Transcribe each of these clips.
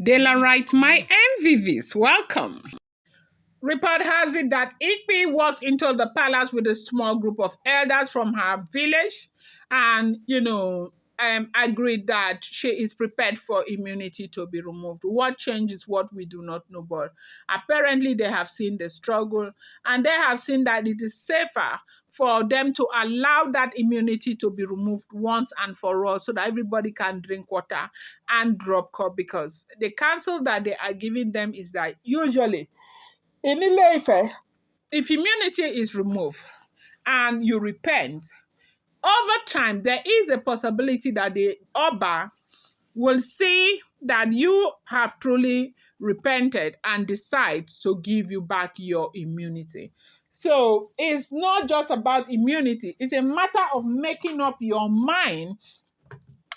Daylight, my MVVs, welcome. Report has it that Ikpi walked into the palace with a small group of elders from her village and, agreed that she is prepared for immunity to be removed. What changes what we do not know, but apparently they have seen the struggle and they have seen that it is safer for them to allow that immunity to be removed once and for all so that everybody can drink water and drop cup because the counsel that they are giving them is that usually in Ile-Ife, if immunity is removed and you repent, over time there is a possibility that the Oba will see that you have truly repented and decide to give you back your immunity. So it's not just about immunity, it's a matter of making up your mind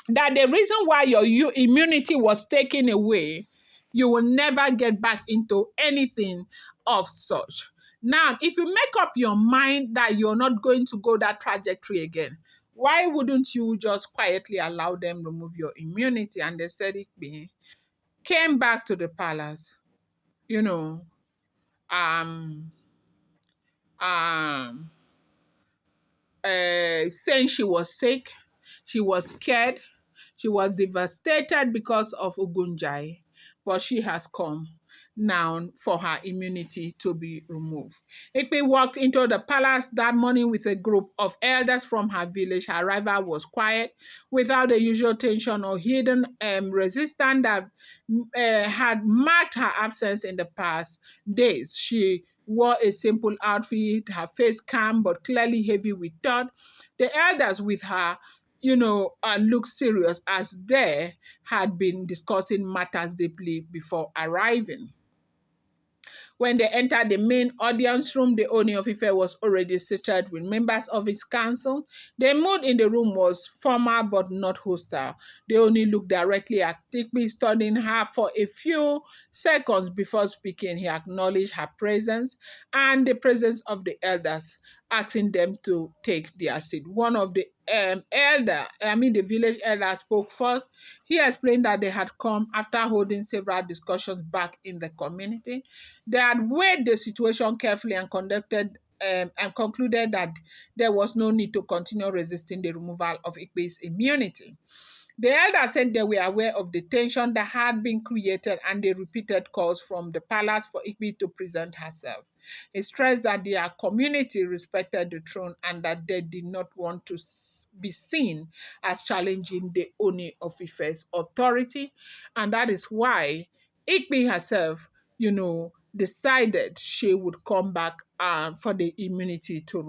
that the reason why your immunity was taken away, you will never get back into anything of such. Now, if you make up your mind that you're not going to go that trajectory again, why wouldn't you just quietly allow them remove your immunity? And they said it came back to the palace, you know, um, um, saying she was sick, she was scared, she was devastated because of Ugunjai, but she has come now for her immunity to be removed. Ikpe walked into the palace that morning with a group of elders from her village. Her arrival was quiet, without the usual tension or hidden resistance that had marked her absence in the past days. She wore a simple outfit, her face calm but clearly heavy with thought. The elders with her looked serious as they had been discussing matters deeply before arriving. When they entered the main audience room, the Oni of Ife was already seated with members of his council. The mood in the room was formal but not hostile. The Oni looked directly at Tikpi, studying her for a few seconds before speaking. He acknowledged her presence and the presence of the elders, asking them to take their seat. One of the the village elder spoke first. He explained that they had come after holding several discussions back in the community. They had weighed the situation carefully and conducted and concluded that there was no need to continue resisting the removal of Ikpe's immunity. The elder said they were aware of the tension that had been created and the repeated calls from the palace for Ikpe to present herself. He stressed that their community respected the throne and that they did not want to be seen as challenging the Oni of Ife's authority, and that is why Ikpe herself, decided she would come back for the immunity to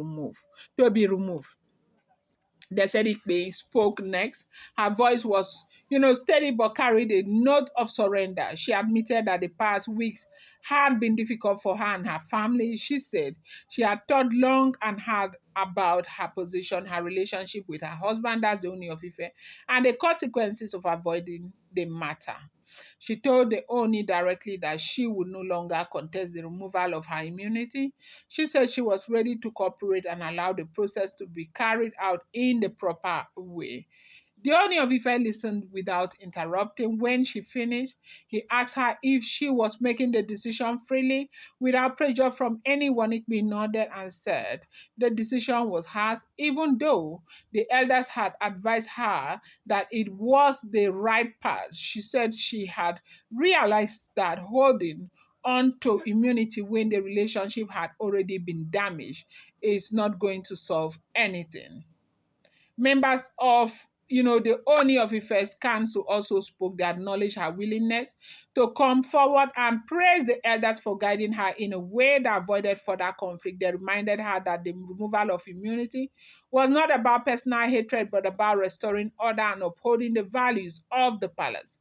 be removed. Desedikbe spoke next. Her voice was, steady but carried a note of surrender. She admitted that the past weeks had been difficult for her and her family. She said she had thought long and hard about her position, her relationship with her husband, that's the Oni of Ife, and the consequences of avoiding the matter. She told the Oni directly that she would no longer contest the removal of her immunity. She said she was ready to cooperate and allow the process to be carried out in the proper way. The Oni of Ife listened without interrupting. When she finished, he asked her if she was making the decision freely, without pressure from anyone. Ikpe nodded and said the decision was hers, even though the elders had advised her that it was the right path. She said she had realized that holding on to immunity when the relationship had already been damaged is not going to solve anything. Members of the Oni of Ife's council also spoke. They acknowledged her willingness to come forward and praised the elders for guiding her in a way that avoided further conflict. They reminded her that the removal of immunity was not about personal hatred but about restoring order and upholding the values of the palace.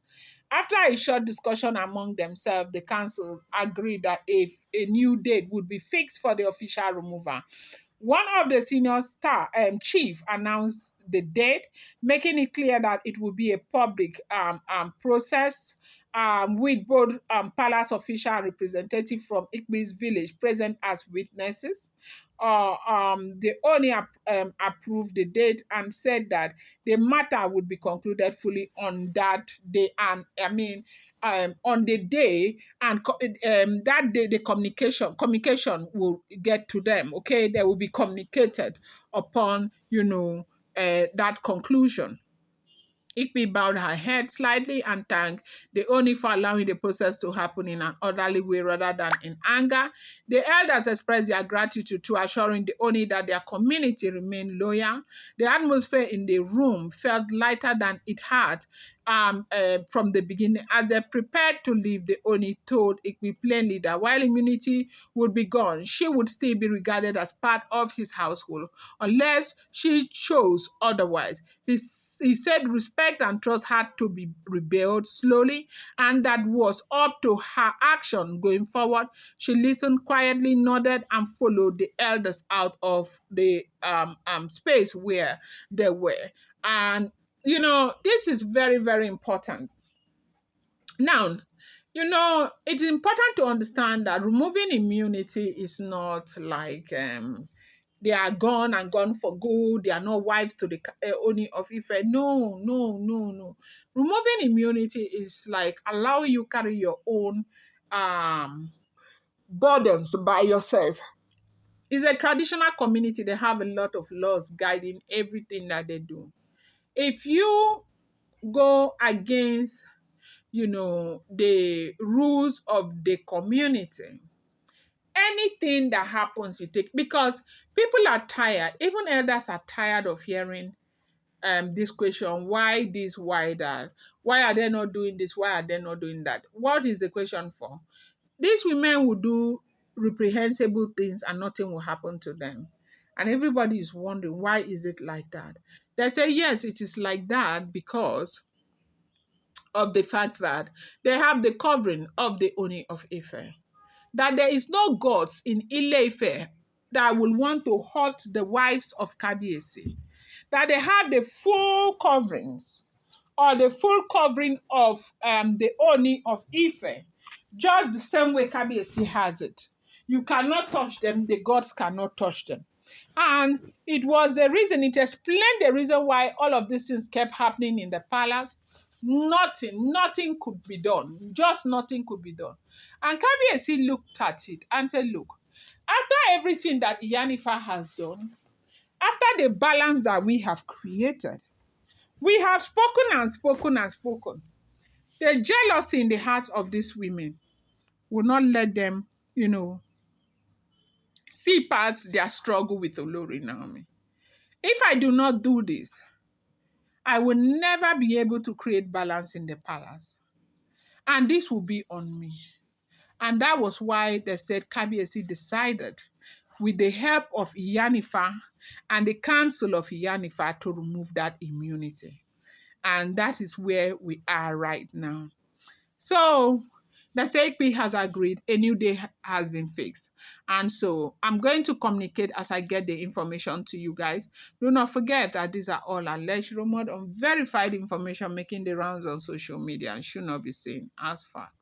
After a short discussion among themselves, the council agreed that if a new date would be fixed for the official removal. One of the senior chief announced the date, making it clear that it would be a public process with both palace official and representative from Ikbe's village present as witnesses. The Oni approved the date and said that the matter would be concluded fully on that day. And on the day, and that day the communication will get to them. Okay, they will be communicated upon, that conclusion. Ikpi bowed her head slightly and thanked the Oni for allowing the process to happen in an orderly way rather than in anger. The elders expressed their gratitude to assuring the Oni that their community remained loyal. The atmosphere in the room felt lighter than it had from the beginning. As they prepared to leave, the Oni told Ikpi plainly that while immunity would be gone, she would still be regarded as part of his household unless she chose otherwise. He said respect and trust had to be rebuilt slowly, and that was up to her action going forward. She listened quietly, nodded, and followed the elders out of the space where they were. And this is very, very important. Now, it's important to understand that removing immunity is not like they are gone and gone for good. They are not wives to the Oni of Ife. No, no, no, no. Removing immunity is like allowing you carry your own burdens by yourself. It's a traditional community. They have a lot of laws guiding everything that they do. If you go against, the rules of the community, anything that happens you take, because people are tired, even elders are tired of hearing this question, why this, why that, why are they not doing this, why are they not doing that? What is the question for? These women will do reprehensible things and nothing will happen to them, and everybody is wondering, why is it like that? They say yes, it is like that because of the fact that they have the covering of the Oni of Ife, that there is no gods in Ile-Ife that will want to hurt the wives of Kabiyesi, that they have the full coverings or the full covering of the Oni of Ife, just the same way Kabiyesi has it. You cannot touch them, the gods cannot touch them. And it was the reason, it explained the reason why all of these things kept happening in the palace. Nothing could be done. Just nothing could be done. And Kabiyesi looked at it and said, look, after everything that Iyanifa has done, after the balance that we have created, we have spoken and spoken and spoken. The jealousy in the hearts of these women will not let them, see past their struggle with Olori Naomi. If I do not do this, I will never be able to create balance in the palace. And this will be on me. And that was why they said Kabiyesi decided, with the help of Iyanifa and the council of Iyanifa, to remove that immunity. And that is where we are right now. So the Sekpi has agreed, a new day has been fixed. And so I'm going to communicate as I get the information to you guys. Do not forget that these are all alleged, rumored, unverified information making the rounds on social media and should not be seen as fact.